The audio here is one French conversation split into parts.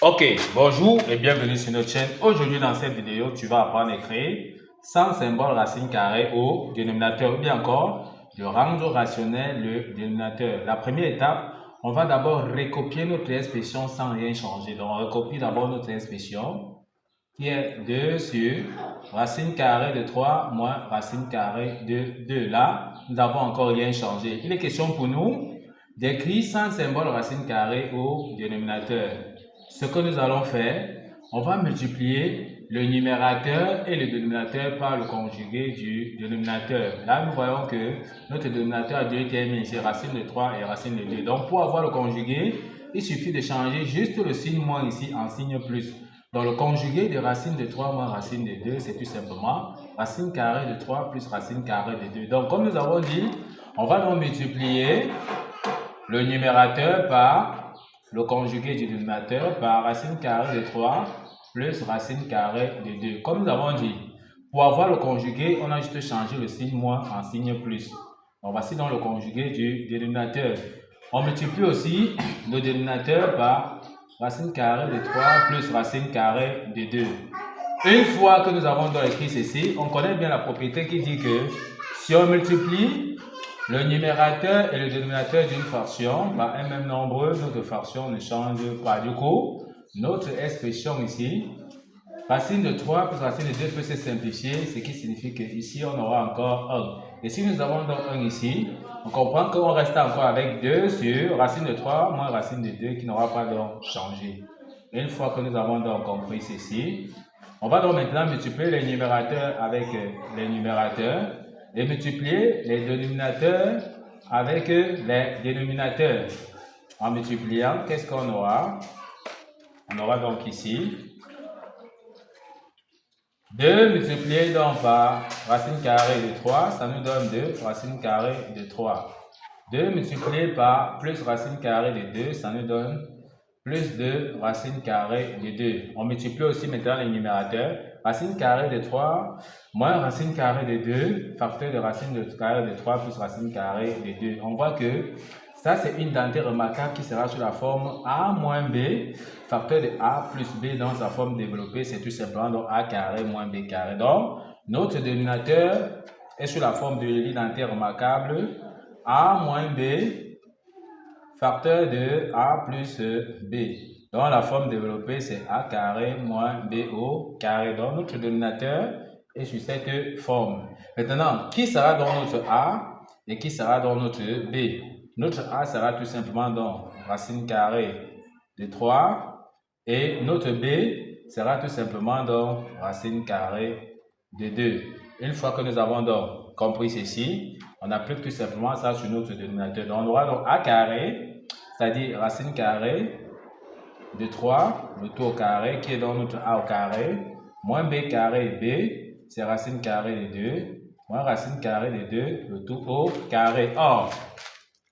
Ok, bonjour et bienvenue sur notre chaîne. Aujourd'hui dans cette vidéo, tu vas apprendre à créer 100 symboles racines carrées au dénominateur ou bien encore de rendre rationnel le dénominateur. La première étape, on va d'abord recopier notre expression sans rien changer. Donc on recopie d'abord notre expression qui est 2 sur racine carrée de 3 moins racine carrée de 2. Là, nous n'avons encore rien changé. Il est question pour nous d'écrire 100 symboles racine carrée au dénominateur. Ce que nous allons faire, on va multiplier le numérateur et le dénominateur par le conjugué du dénominateur. Là, nous voyons que notre dénominateur a deux termes, c'est racine de 3 et racine de 2. Donc, pour avoir le conjugué, il suffit de changer juste le signe moins ici en signe plus. Donc, le conjugué de racine de 3 moins racine de 2, c'est tout simplement racine carrée de 3 plus racine carrée de 2. Donc, comme nous avons dit, on va donc multiplier le numérateur par le conjugué du dénominateur par racine carrée de 3 plus racine carrée de 2. Comme nous avons dit, pour avoir le conjugué, on a juste changé le signe moins en signe plus. Donc, voici donc le conjugué du dénominateur. On multiplie aussi le dénominateur par racine carrée de 3 plus racine carrée de 2. Une fois que nous avons donc écrit ceci, on connaît bien la propriété qui dit que si on multiplie le numérateur et le dénominateur d'une fraction par un même nombre, notre fraction ne change pas. Du coup, notre expression ici, racine de 3 plus racine de 2 peut se simplifier, ce qui signifie qu'ici, on aura encore 1. Et si nous avons donc 1 ici, on comprend qu'on reste encore avec 2 sur racine de 3 moins racine de 2 qui n'aura pas donc changé. Et une fois que nous avons donc compris ceci, on va donc maintenant multiplier les numérateurs avec les numérateurs et multiplier les dénominateurs avec les dénominateurs. En multipliant, qu'est-ce qu'on aura? On aura donc ici 2 multiplié donc par racine carrée de 3, ça nous donne 2 racine carrée de 3. 2 multiplié par plus racine carrée de 2, ça nous donne plus de racine carrée de 2. On multiplie aussi maintenant les numérateurs. Racine carrée de 3 moins racine carrée de 2, facteur de racine carrée de 3 plus racine carrée de 2. On voit que ça, c'est une dentée remarquable qui sera sous la forme A moins B, facteur de A plus B dans sa forme développée, c'est tout simplement donc A carré moins B carré. Donc, notre dénominateur est sous la forme de l'identité remarquable A moins B, facteur de A plus B. Donc, la forme développée, c'est A carré moins B au carré. Donc, notre dénominateur est sur cette forme. Maintenant, qui sera dans notre A et qui sera dans notre B? Notre A sera tout simplement donc racine carrée de 3 et notre B sera tout simplement donc racine carrée de 2. Une fois que nous avons donc compris ceci, on applique tout simplement ça sur notre dénominateur. Donc, on aura donc A carré, c'est-à-dire racine carrée de 3, le tout au carré, qui est dans notre A au carré, moins B carré B, c'est racine carrée de 2, moins racine carrée de 2, le tout au carré. Or,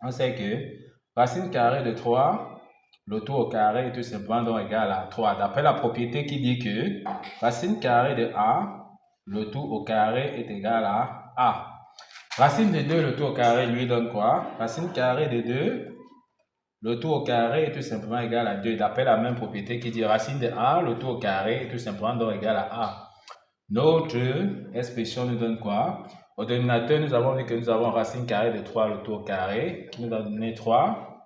on sait que racine carrée de 3, le tout au carré est tout simplement donc égal à 3. D'après la propriété qui dit que racine carrée de A, le tout au carré est égal à A. Racine de 2, le tout au carré, lui donne quoi? Racine carrée de 2, le tout au carré est tout simplement égal à 2. D'après la même propriété qui dit racine de A, le tout au carré est tout simplement donc égal à A. Notre expression nous donne quoi? Au dénominateur, nous avons vu que nous avons racine carrée de 3, le tout au carré, qui nous a donné 3.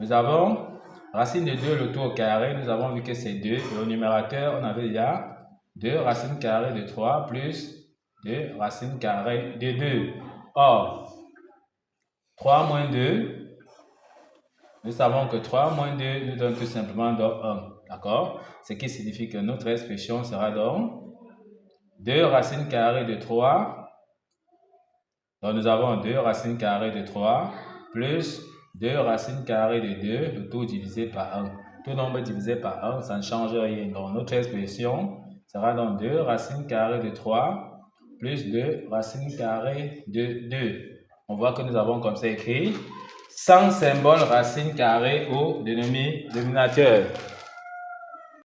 Nous avons racine de 2, le tout au carré, nous avons vu que c'est 2. Et au numérateur, on avait déjà 2 racine carrée de 3 plus 2 racine carrée de 2. Or, 3 moins 2, nous savons que 3 moins 2 nous donne tout simplement donc 1. D'accord? Ce qui signifie que notre expression sera donc 2 racines carrées de 3. Donc, nous avons 2 racines carrées de 3 plus 2 racines carrées de 2, le tout divisé par 1. Tout nombre divisé par 1, ça ne change rien. Donc, notre expression sera donc 2 racines carrées de 3 plus 2 racines carrées de 2. On voit que nous avons comme ça écrit 100 symboles racines carrées au dénominateur.